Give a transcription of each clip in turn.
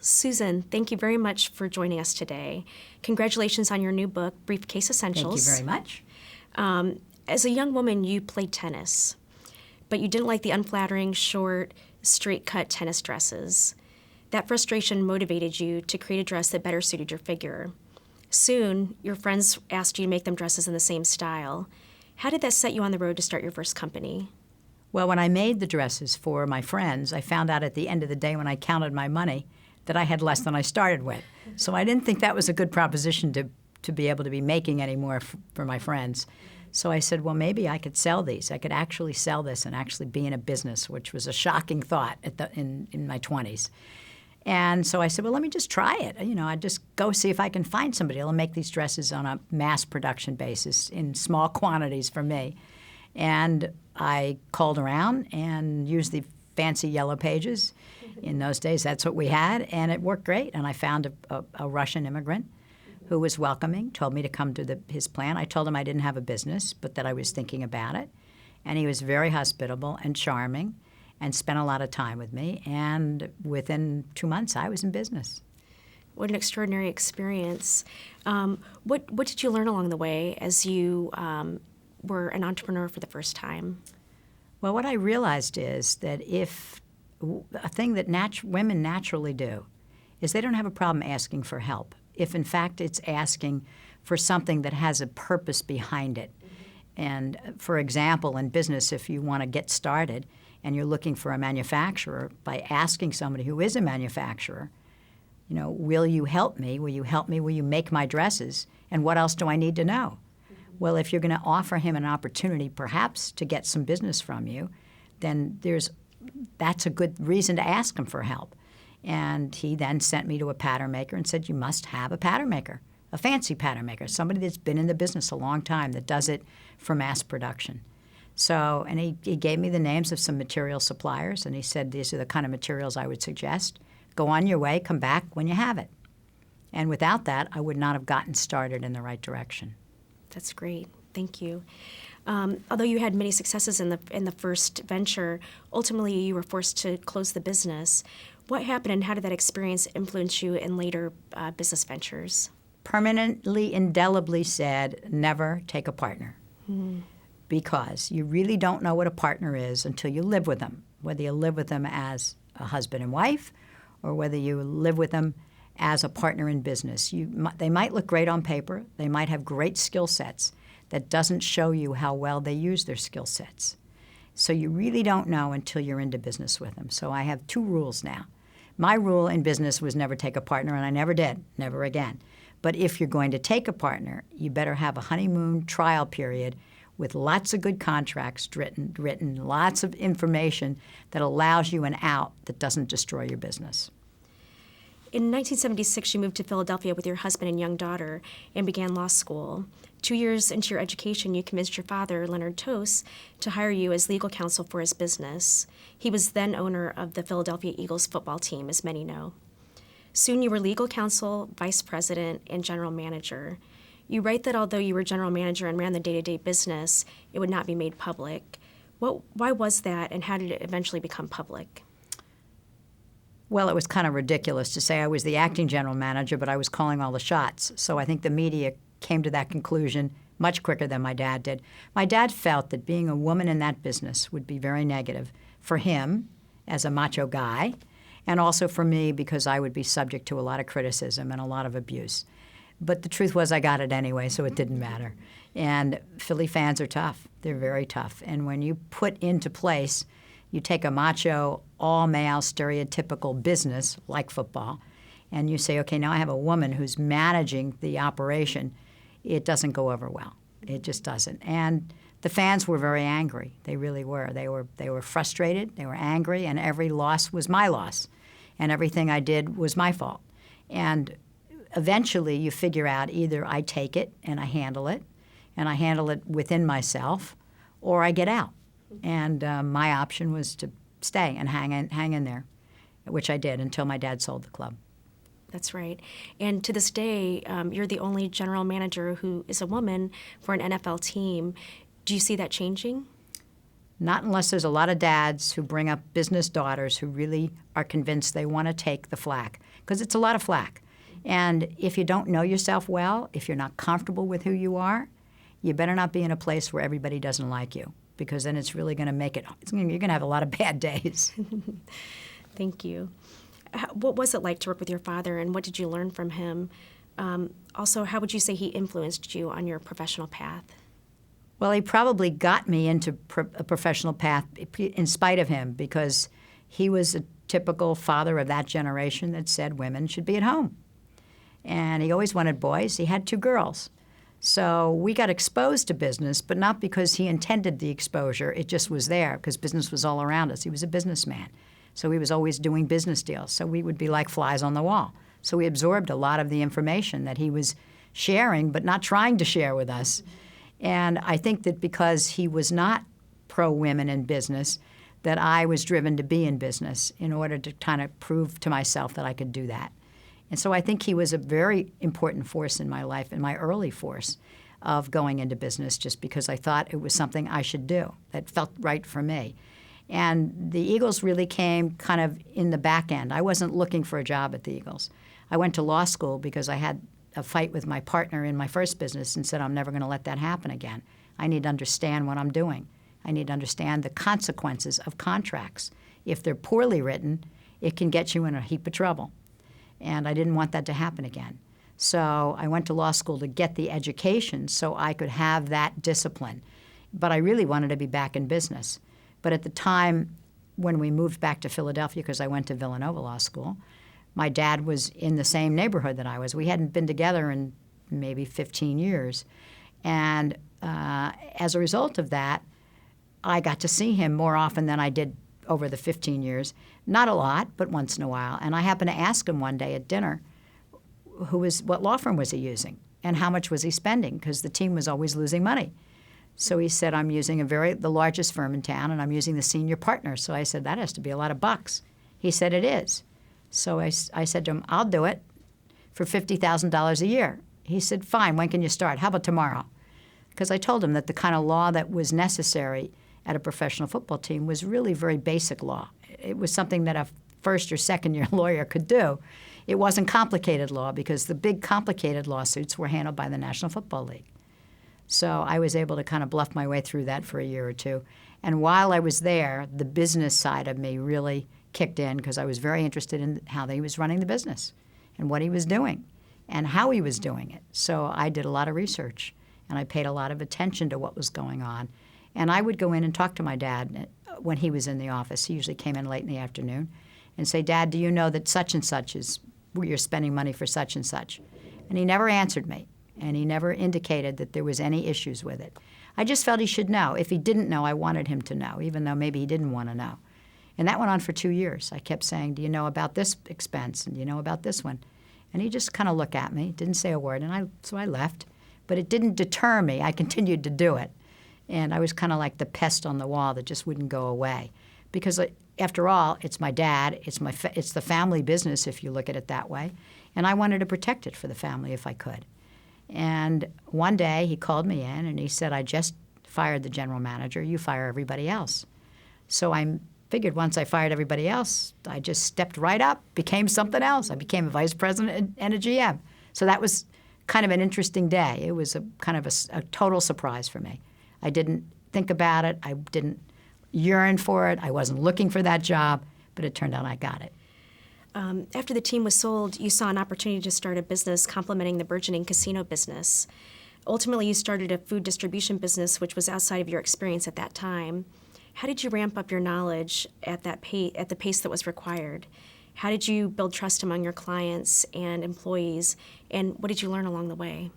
Susan, thank you very much for joining us today. Congratulations on your new book, Briefcase Essentials. Thank you very much. As a young woman, you played tennis, but you didn't like the unflattering, short, straight-cut tennis dresses. That frustration motivated you to create a dress that better suited your figure. Soon, your friends asked you to make them dresses in the same style. How did that set you on the road to start your first company? Well, when I made the dresses for my friends, I found out at the end of the day when I counted my money that I had less than I started with. So I didn't think that was a good proposition to be able to be making anymore for my friends. So I said, well, maybe I could sell these. I could actually sell this and actually be in a business, which was a shocking thought in my 20s. And so I said, well, let me just try it. I'd just go see if I can find somebody who'll make these dresses on a mass production basis in small quantities for me. And I called around and used the fancy yellow pages. In those days, that's what we had, and it worked great. And I found a Russian immigrant who was welcoming, told me to come to his plant. I told him I didn't have a business, but that I was thinking about it. And he was very hospitable and charming and spent a lot of time with me. And within 2 months, I was in business. What an extraordinary experience. What did you learn along the way as you were an entrepreneur for the first time? Well, what I realized is that if a thing that women naturally do is they don't have a problem asking for help. If, in fact, it's asking for something that has a purpose behind it. And, for example, in business, if you want to get started and you're looking for a manufacturer, by asking somebody who is a manufacturer, will you help me? Will you help me? Will you make my dresses? And what else do I need to know? Well, if you're going to offer him an opportunity perhaps to get some business from you, then that's a good reason to ask him for help. And he then sent me to a pattern maker and said, you must have a pattern maker, a fancy pattern maker, somebody that's been in the business a long time that does it for mass production. So, and he gave me the names of some material suppliers, and he said, these are the kind of materials I would suggest. Go on your way, come back when you have it. And without that, I would not have gotten started in the right direction. That's great. Thank you. Although you had many successes in the first venture, ultimately you were forced to close the business. What happened, and how did that experience influence you in later business ventures? Permanently, indelibly said, never take a partner. Because you really don't know what a partner is until you live with them, whether you live with them as a husband and wife or whether you live with them as a partner in business. They might look great on paper. They might have great skill sets. That doesn't show you how well they use their skill sets. So you really don't know until you're into business with them. So I have 2 rules now. My rule in business was never take a partner, and I never did, never again. But if you're going to take a partner, you better have a honeymoon trial period with lots of good contracts written, lots of information that allows you an out that doesn't destroy your business. In 1976, you moved to Philadelphia with your husband and young daughter and began law school. 2 years into your education, you convinced your father, Leonard Tose, to hire you as legal counsel for his business. He was then owner of the Philadelphia Eagles football team, as many know. Soon you were legal counsel, vice president, and general manager. You write that although you were general manager and ran the day-to-day business, it would not be made public. Why was that, and how did it eventually become public? Well, it was kind of ridiculous to say I was the acting general manager, but I was calling all the shots. So I think the media came to that conclusion much quicker than my dad did. My dad felt that being a woman in that business would be very negative for him as a macho guy, and also for me because I would be subject to a lot of criticism and a lot of abuse. But the truth was I got it anyway, so it didn't matter. And Philly fans are tough. They're very tough. And when you put into place, you take a macho, all-male, stereotypical business like football, and you say, okay, now I have a woman who's managing the operation, it doesn't go over well. It just doesn't. And the fans were very angry. They really were. They were frustrated. They were angry, and every loss was my loss, and everything I did was my fault. And eventually you figure out either I take it and I handle it within myself, or I get out. And my option was to stay and hang in there, which I did until my dad sold the club. That's right. And to this day, you're the only general manager who is a woman for an NFL team. Do you see that changing? Not unless there's a lot of dads who bring up business daughters who really are convinced they want to take the flack, because it's a lot of flack. And if you don't know yourself well, if you're not comfortable with who you are, you better not be in a place where everybody doesn't like you, because then it's really going to make it, you're going to have a lot of bad days. Thank you. What was it like to work with your father, and what did you learn from him? Also, how would you say he influenced you on your professional path? Well, he probably got me into a professional path in spite of him, because he was a typical father of that generation that said women should be at home. And he always wanted boys. He had 2 girls. So we got exposed to business, but not because he intended the exposure. It just was there because business was all around us. He was a businessman. So he was always doing business deals. So we would be like flies on the wall. So we absorbed a lot of the information that he was sharing, but not trying to share with us. And I think that because he was not pro-women in business, that I was driven to be in business in order to kind of prove to myself that I could do that. And so I think he was a very important force in my life, and my early force of going into business, just because I thought it was something I should do that felt right for me. And the Eagles really came kind of in the back end. I wasn't looking for a job at the Eagles. I went to law school because I had a fight with my partner in my first business and said, I'm never going to let that happen again. I need to understand what I'm doing. I need to understand the consequences of contracts. If they're poorly written, it can get you in a heap of trouble. And I didn't want that to happen again. So I went to law school to get the education so I could have that discipline. But I really wanted to be back in business. But at the time when we moved back to Philadelphia, because I went to Villanova Law School, my dad was in the same neighborhood that I was. We hadn't been together in maybe 15 years. And as a result of that, I got to see him more often than I did over the 15 years. Not a lot, but once in a while. And I happened to ask him one day at dinner what law firm was he using and how much was he spending, because the team was always losing money. So he said, I'm using the largest firm in town, and I'm using the senior partner. So I said, that has to be a lot of bucks. He said, it is. So I said to him, I'll do it for $50,000 a year. He said, fine, when can you start? How about tomorrow? Because I told him that the kind of law that was necessary at a professional football team was really very basic law. It was something that a first or second year lawyer could do. It wasn't complicated law, because the big complicated lawsuits were handled by the National Football League. So I was able to kind of bluff my way through that for a year or two. And while I was there, the business side of me really kicked in, because I was very interested in how he was running the business and what he was doing and how he was doing it. So I did a lot of research, and I paid a lot of attention to what was going on. And I would go in and talk to my dad when he was in the office. He usually came in late in the afternoon and say, Dad, do you know that such and such is where you're spending money for such and such? And he never answered me, and he never indicated that there was any issues with it. I just felt he should know. If he didn't know, I wanted him to know, even though maybe he didn't want to know. And that went on for 2 years. I kept saying, do you know about this expense? And do you know about this one? And he just kind of looked at me, didn't say a word, and so I left. But it didn't deter me. I continued to do it. And I was kind of like the pest on the wall that just wouldn't go away. Because after all, it's my dad, it's the family business, if you look at it that way. And I wanted to protect it for the family if I could. And one day he called me in and he said, I just fired the general manager. You fire everybody else. So I figured once I fired everybody else, I just stepped right up, became something else. I became a vice president and a GM. So that was kind of an interesting day. It was a kind of a total surprise for me. I didn't think about it. I didn't yearn for it. I wasn't looking for that job, but it turned out I got it. After the team was sold, you saw an opportunity to start a business complementing the burgeoning casino business. Ultimately, you started a food distribution business, which was outside of your experience at that time. How did you ramp up your knowledge at the pace that was required? How did you build trust among your clients and employees, and what did you learn along the way?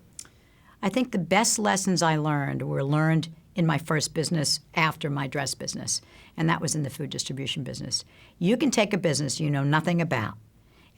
I think the best lessons I learned were learned in my first business after my dress business, and that was in the food distribution business. You can take a business you know nothing about,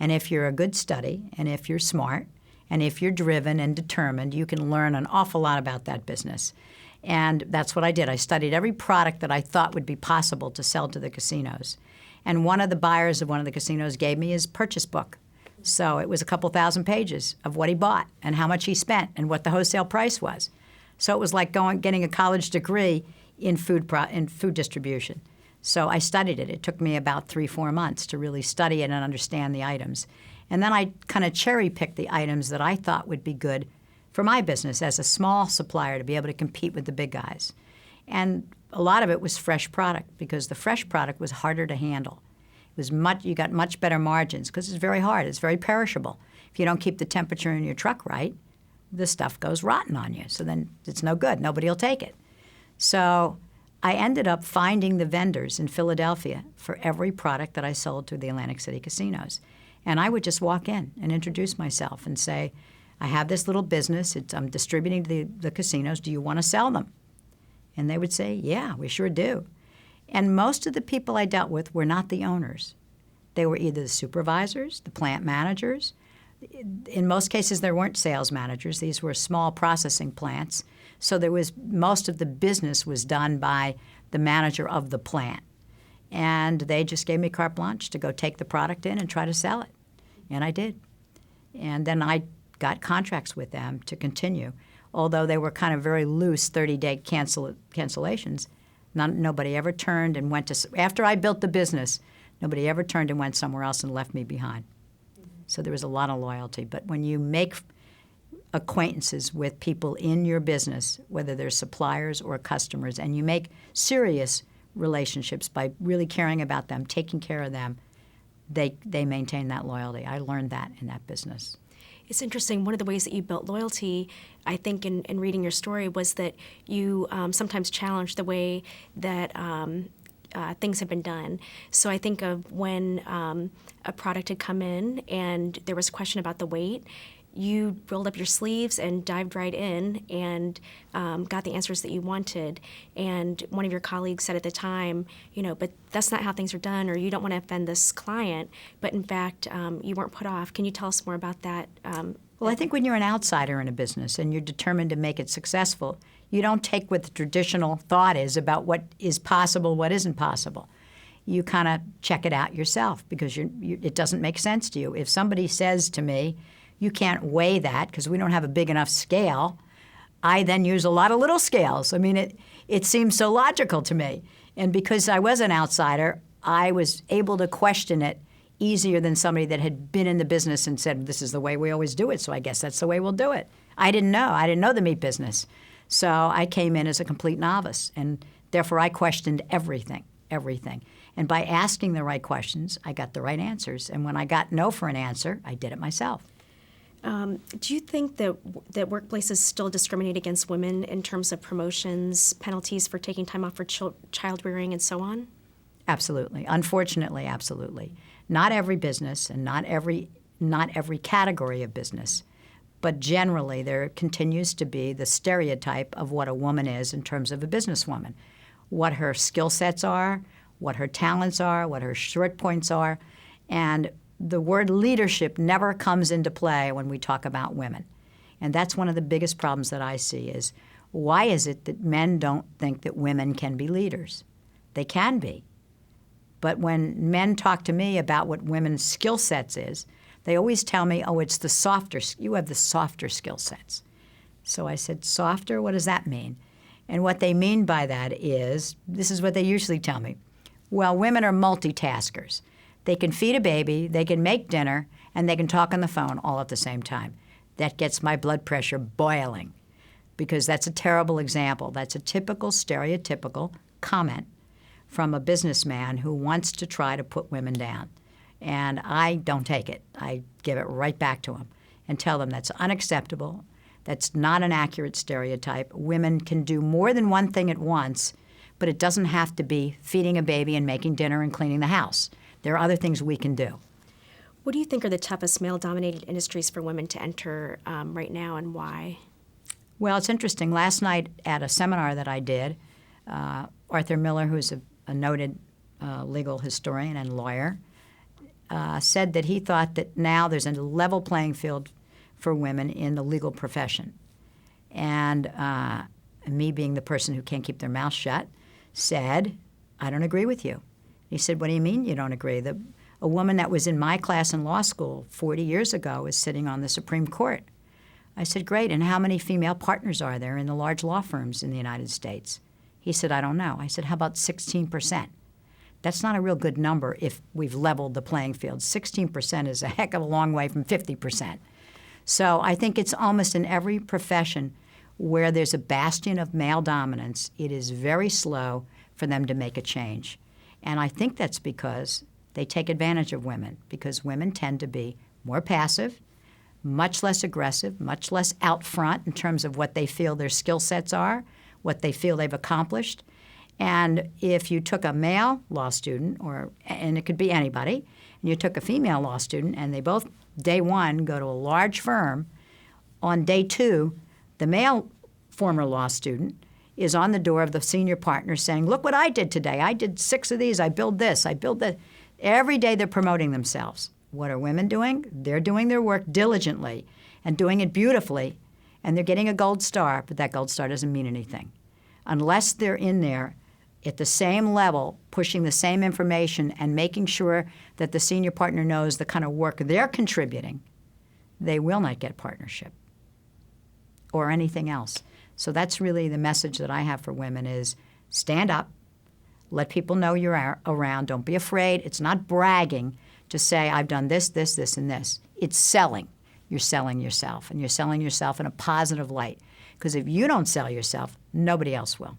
and if you're a good study, and if you're smart, and if you're driven and determined, you can learn an awful lot about that business. And that's what I did. I studied every product that I thought would be possible to sell to the casinos. And one of the buyers of one of the casinos gave me his purchase book. So it was a couple thousand pages of what he bought and how much he spent and what the wholesale price was. So it was like getting a college degree in food distribution. So I studied it. It took me about 3-4 months to really study it and understand the items. And then I kind of cherry-picked the items that I thought would be good for my business as a small supplier to be able to compete with the big guys. And a lot of it was fresh product because the fresh product was harder to handle. It was you got much better margins because it's very hard. It's very perishable. If you don't keep the temperature in your truck right, the stuff goes rotten on you. So then it's no good. Nobody will take it. So I ended up finding the vendors in Philadelphia for every product that I sold to the Atlantic City casinos. And I would just walk in and introduce myself and say, I have this little business. I'm distributing to the casinos. Do you want to sell them? And they would say, yeah, we sure do. And most of the people I dealt with were not the owners. They were either the supervisors, the plant managers. In most cases, there weren't sales managers. These were small processing plants. So most of the business was done by the manager of the plant. And they just gave me carte blanche to go take the product in and try to sell it. And I did. And then I got contracts with them to continue. Although they were kind of very loose 30-day cancellations, nobody ever turned and went to – after I built the business, nobody ever turned and went somewhere else and left me behind. So there was a lot of loyalty. But when you make acquaintances with people in your business, whether they're suppliers or customers, and you make serious relationships by really caring about them, taking care of them, they maintain that loyalty. I learned that in that business. It's interesting. One of the ways that you built loyalty, I think, in reading your story was that you sometimes challenged the way that things have been done. So I think of when a product had come in and there was a question about the weight, you rolled up your sleeves and dived right in and got the answers that you wanted. And one of your colleagues said at the time, but that's not how things are done, or you don't want to offend this client. But in fact, you weren't put off. Can you tell us more about that? Well, I think when you're an outsider in a business and you're determined to make it successful, you don't take what the traditional thought is about what is possible, what isn't possible. You kind of check it out yourself because it doesn't make sense to you. If somebody says to me, you can't weigh that because we don't have a big enough scale, I then use a lot of little scales. I mean, it seems so logical to me. And because I was an outsider, I was able to question it easier than somebody that had been in the business and said, this is the way we always do it, so I guess that's the way we'll do it. I didn't know. I didn't know the meat business. So I came in as a complete novice, and therefore I questioned everything. And by asking the right questions, I got the right answers. And when I got no for an answer, I did it myself. Do you think that workplaces still discriminate against women in terms of promotions, penalties for taking time off for child rearing, and so on? Absolutely. Unfortunately, absolutely. Not every business and not every category of business, but generally there continues to be the stereotype of what a woman is in terms of a businesswoman, what her skill sets are, what her talents are, what her short points are, and the word leadership never comes into play when we talk about women. And that's one of the biggest problems that I see is why is it that men don't think that women can be leaders? They can be. But when men talk to me about what women's skill sets is, they always tell me, oh, it's you have the softer skill sets. So I said, softer? What does that mean? And what they mean by that is, this is what they usually tell me. Well, women are multitaskers. They can feed a baby, they can make dinner, and they can talk on the phone all at the same time. That gets my blood pressure boiling because that's a terrible example. That's a typical, stereotypical comment from a businessman who wants to try to put women down. And I don't take it. I give it right back to him and tell them that's unacceptable. That's not an accurate stereotype. Women can do more than one thing at once, but it doesn't have to be feeding a baby and making dinner and cleaning the house. There are other things we can do. What do you think are the toughest male-dominated industries for women to enter right now, and why? Well, it's interesting. Last night at a seminar that I did, Arthur Miller, who's a noted legal historian and lawyer, said that he thought that now there's a level playing field for women in the legal profession. And me being the person who can't keep their mouth shut, said, I don't agree with you. He said, what do you mean you don't agree? A woman that was in my class in law school 40 years ago is sitting on the Supreme Court. I said, great, and how many female partners are there in the large law firms in the United States? He said, I don't know. I said, how about 16%? That's not a real good number if we've leveled the playing field. 16% is a heck of a long way from 50%. So I think it's almost in every profession where there's a bastion of male dominance, it is very slow for them to make a change. And I think that's because they take advantage of women, because women tend to be more passive, much less aggressive, much less out front in terms of what they feel their skill sets are, what they feel they've accomplished. And if you took a male law student, and it could be anybody, and you took a female law student, and they both, day one, go to a large firm, on day two, the male former law student is on the door of the senior partner saying, look what I did today. I did 6 of these. I built this. I built that. Every day they're promoting themselves. What are women doing? They're doing their work diligently and doing it beautifully, and they're getting a gold star, but that gold star doesn't mean anything. Unless they're in there at the same level, pushing the same information and making sure that the senior partner knows the kind of work they're contributing, they will not get partnership or anything else. So that's really the message that I have for women is stand up, let people know you're around. Don't be afraid. It's not bragging to say, I've done this, this, this, and this. It's selling. You're selling yourself, and you're selling yourself in a positive light. Because if you don't sell yourself, nobody else will.